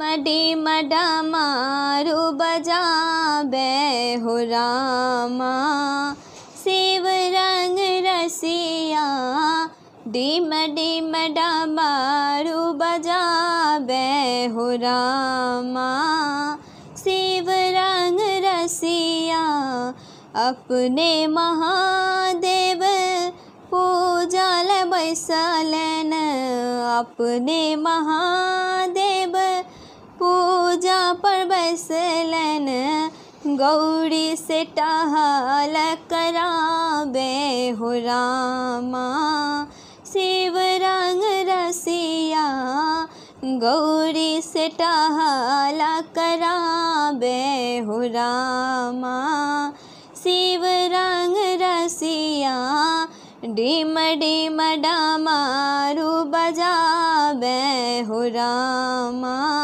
डिम डमरू बजाबे हो रामा शिव रंग रसिया। डिम डिम डमरू बजाबे हो रामा शिव रंग रसिया। अपने महादेव पूजल बैसलन अपने महादेव पूजा पर बैसलन। गौरी से टहल कराबे हो रामा शिव रंग रसिया। गौरी से टहल कराबे हो रामा शिव रंग रसिया। डिम डिम डमरू बजाबे हो रामा।